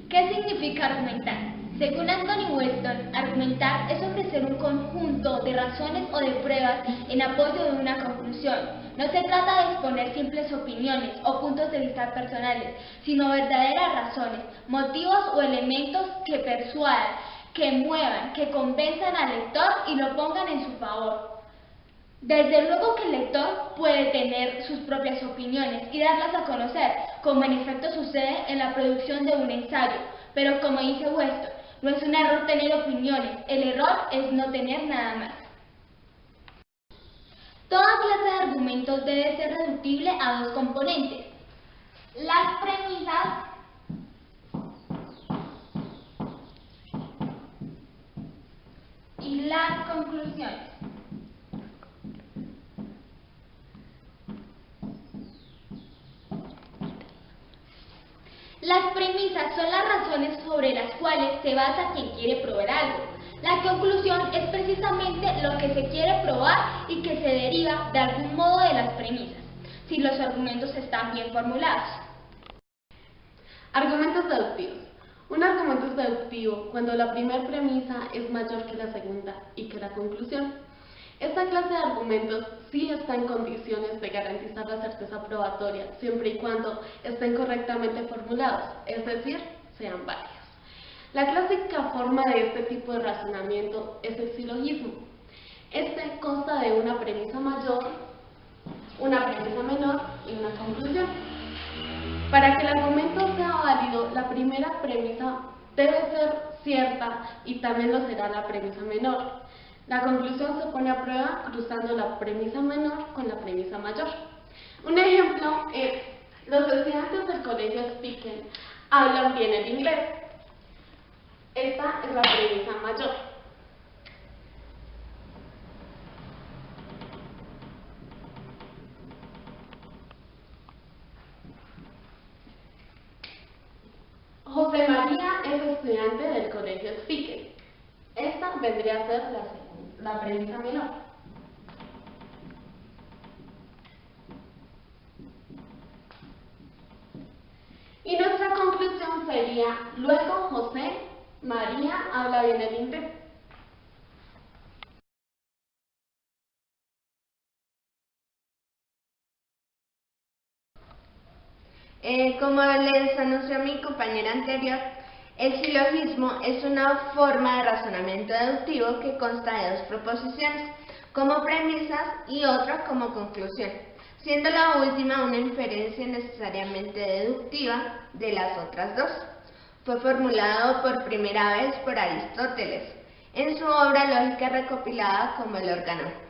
¿Qué significa argumentar? Según Anthony Weston, argumentar es ofrecer un conjunto de razones o de pruebas en apoyo de una conclusión. No se trata de exponer simples opiniones o puntos de vista personales, sino verdaderas razones, motivos o elementos que persuadan, que muevan, que convenzan al lector y lo pongan en su favor. Desde luego que el lector puede tener sus propias opiniones y darlas a conocer, como en efecto sucede en la producción de un ensayo, pero como dice Weston, no es un error tener opiniones, el error es no tener nada más. Toda clase de argumentos debe ser reductible a dos componentes: las premisas y las conclusiones. Las premisas son las razones sobre las cuales se basa quien quiere probar algo. La conclusión es precisamente lo que se quiere probar y que se deriva de algún modo de las premisas, si los argumentos están bien formulados. Argumentos deductivos. Un argumento es deductivo cuando la primera premisa es mayor que la segunda y que la conclusión. Esta clase de argumentos sí está en condiciones de garantizar la certeza probatoria, siempre y cuando estén correctamente formulados, es decir, sean válidos. La clásica forma de este tipo de razonamiento es el silogismo. Este consta de una premisa mayor, una premisa menor y una conclusión. Para que el argumento sea válido, la primera premisa debe ser cierta y también lo será la premisa menor. La conclusión se pone a prueba cruzando la premisa menor con la premisa mayor. Un ejemplo es: los estudiantes del colegio Spiken hablan bien el inglés. Esta es la premisa mayor. José María es estudiante del colegio Spiken. Esta vendría a ser la premisa menor. Y nuestra conclusión sería: luego José María habla bien el inglés. Como les anunció mi compañera anterior, el silogismo es una forma de razonamiento deductivo que consta de dos proposiciones, como premisas, y otra como conclusión, siendo la última una inferencia necesariamente deductiva de las otras dos. Fue formulado por primera vez por Aristóteles en su obra Lógica recopilada como el órgano.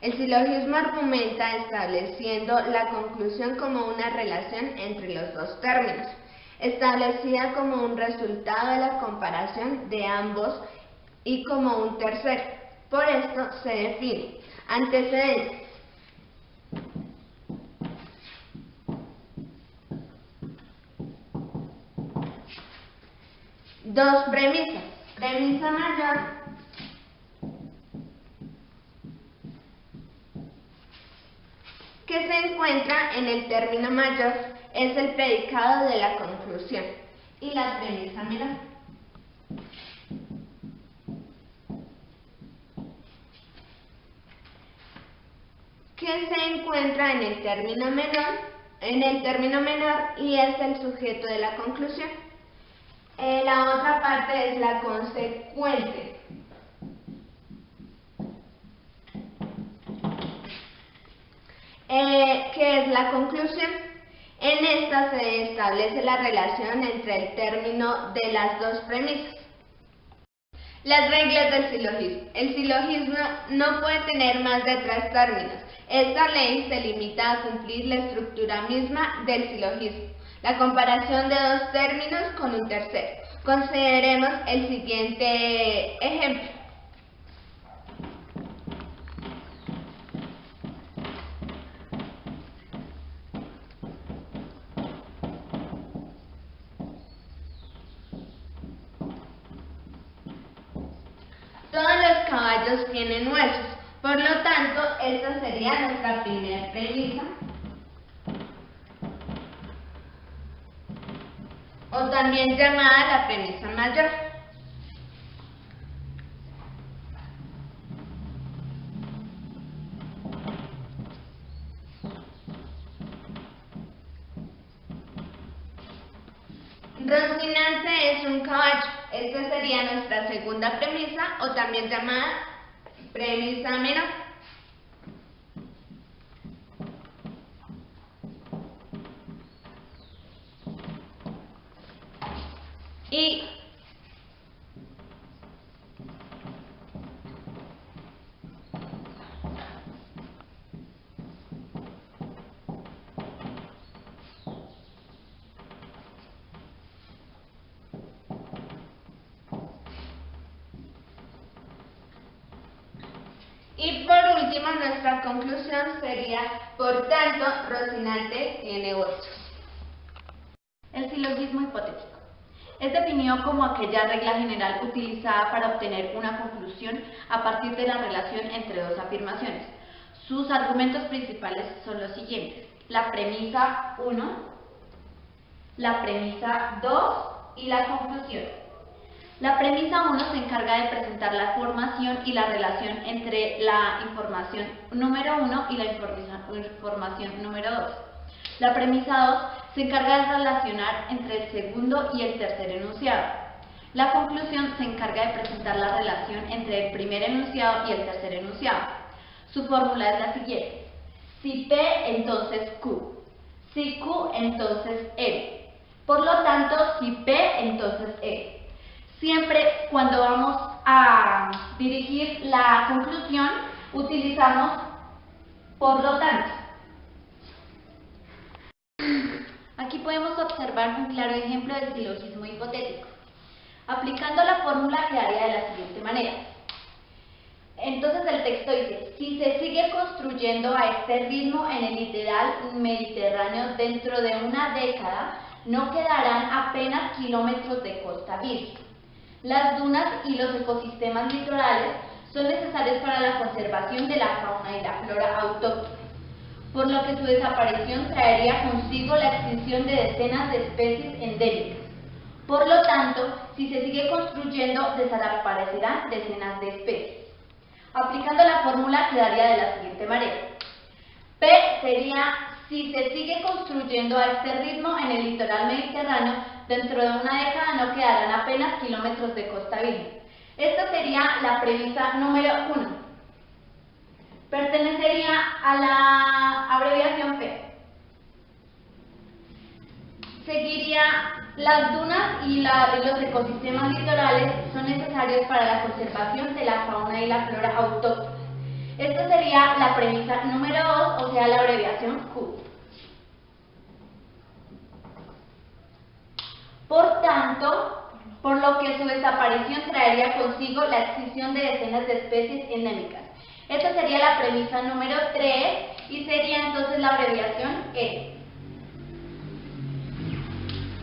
El silogismo argumenta estableciendo la conclusión como una relación entre los dos términos, establecida como un resultado de la comparación de ambos y como un tercero. Por esto se define antecedentes, dos premisas, premisa mayor que se encuentra en el término mayor es el predicado de la conclusión, y la premisa menor. Que se encuentra en el término menor y es el sujeto de la conclusión. La otra parte es la consecuente. Que es la conclusión. En esta se establece la relación entre el término de las dos premisas. Las reglas del silogismo. El silogismo no puede tener más de tres términos. Esta ley se limita a cumplir la estructura misma del silogismo, la comparación de dos términos con un tercero. Consideremos el siguiente ejemplo. Todos los caballos tienen huesos, por lo tanto, esta sería nuestra primera premisa. o también llamada la premisa mayor. Rocinante es un caballo. Esta sería nuestra segunda premisa, o también llamada premisa menor. Y por último, nuestra conclusión sería: por tanto, Rocinante tiene votos. El silogismo hipotético es definido como aquella regla general utilizada para obtener una conclusión a partir de la relación entre dos afirmaciones. Sus argumentos principales son los siguientes: la premisa 1, la premisa 2 y la conclusión. La premisa 1 se encarga de presentar la formación y la relación entre la información número 1 y la información número 2. La premisa 2 se encarga de relacionar entre el segundo y el tercer enunciado. La conclusión se encarga de presentar la relación entre el primer enunciado y el tercer enunciado. Su fórmula es la siguiente: si P, entonces Q. Si Q, entonces R. Por lo tanto, si P, entonces R. Siempre cuando vamos a dirigir la conclusión, utilizamos por lo tanto. Aquí podemos observar un claro ejemplo del silogismo hipotético. Aplicando la fórmula quedaría de la siguiente manera. Entonces el texto dice: si se sigue construyendo a este ritmo en el litoral mediterráneo, dentro de una década no quedarán apenas kilómetros de costa virgen. Las dunas y los ecosistemas litorales son necesarios para la conservación de la fauna y la flora autóctona, por lo que su desaparición traería consigo la extinción de decenas de especies endémicas. Por lo tanto, si se sigue construyendo, desaparecerán decenas de especies. Aplicando la fórmula quedaría de la siguiente manera. P sería: si se sigue construyendo a este ritmo en el litoral mediterráneo, dentro de una década no quedarán apenas kilómetros de costa virgen. Esta sería la premisa número 1. Pertenecería a la abreviación P. Seguiría: las dunas y los ecosistemas litorales son necesarios para la conservación de la fauna y la flora autóctonas. Esta sería la premisa número 2, o sea, la abreviación Q. Por tanto, por lo que su desaparición traería consigo la extinción de decenas de especies endémicas. Esta sería la premisa número 3 y sería entonces la abreviación E.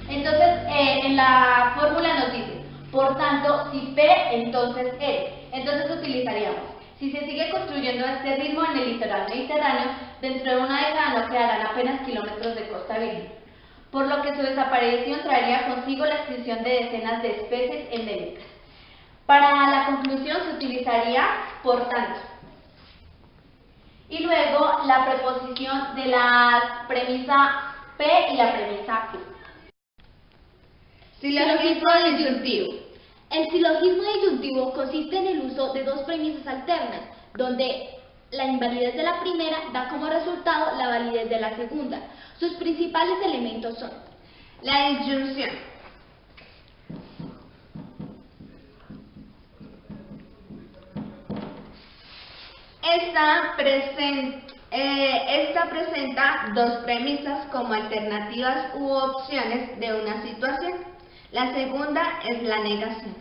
Entonces, en la fórmula nos dice: por tanto, si P, entonces E. Entonces utilizaríamos: si se sigue construyendo a este ritmo en el litoral mediterráneo, dentro de una década no quedarán apenas kilómetros de costa virgen, por lo que su desaparición traería consigo la extinción de decenas de especies endémicas. Para la conclusión se utilizaría por tanto. Y luego la preposición de la premisa P y la premisa Q. Silogismo disyuntivo. El silogismo disyuntivo consiste en el uso de dos premisas alternas, donde la invalidez de la primera da como resultado la validez de la segunda. Sus principales elementos son: la disyunción. Esta presenta dos premisas como alternativas u opciones de una situación. La segunda es la negación.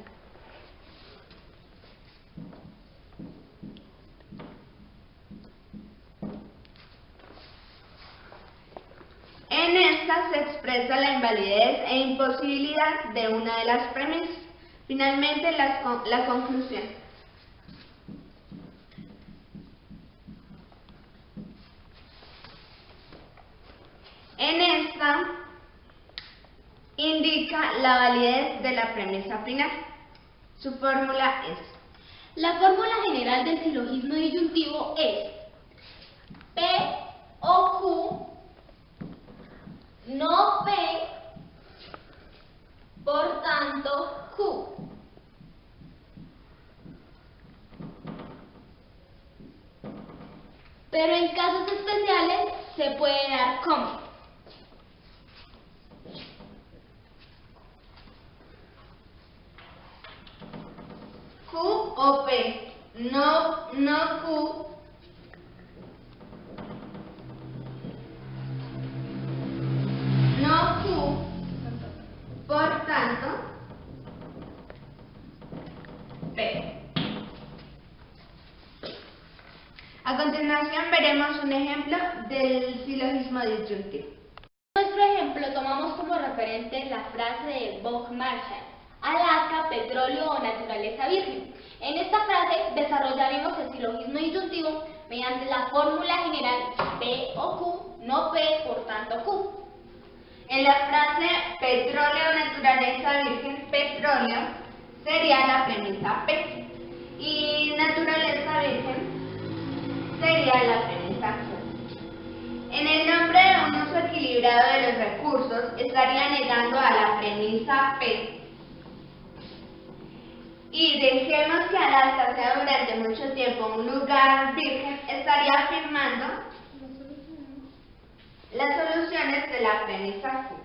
En esta se expresa la invalidez e imposibilidad de una de las premisas. Finalmente, la conclusión. En esta indica la validez de la premisa final. Su fórmula es: La fórmula general del silogismo disyuntivo es P o Q, no P, por tanto Q. Pero en casos especiales se puede dar como Q o P, no Q, no Q, por tanto P. A continuación veremos un ejemplo del silogismo disyuntivo. En nuestro ejemplo tomamos como referente la frase de Bob Marshall: Alaska, petróleo o naturaleza virgen. En esta frase desarrollaremos el silogismo disyuntivo mediante la fórmula general P o Q, no P, por tanto Q. En la frase petróleo o naturaleza virgen, petróleo sería la premisa P y naturaleza virgen sería la premisa Q. En el nombre de un uso equilibrado de los recursos estaría negando a la premisa P. Y dejemos que Alaska sea durante mucho tiempo un lugar virgen, estaría afirmando las soluciones de la premisa Q.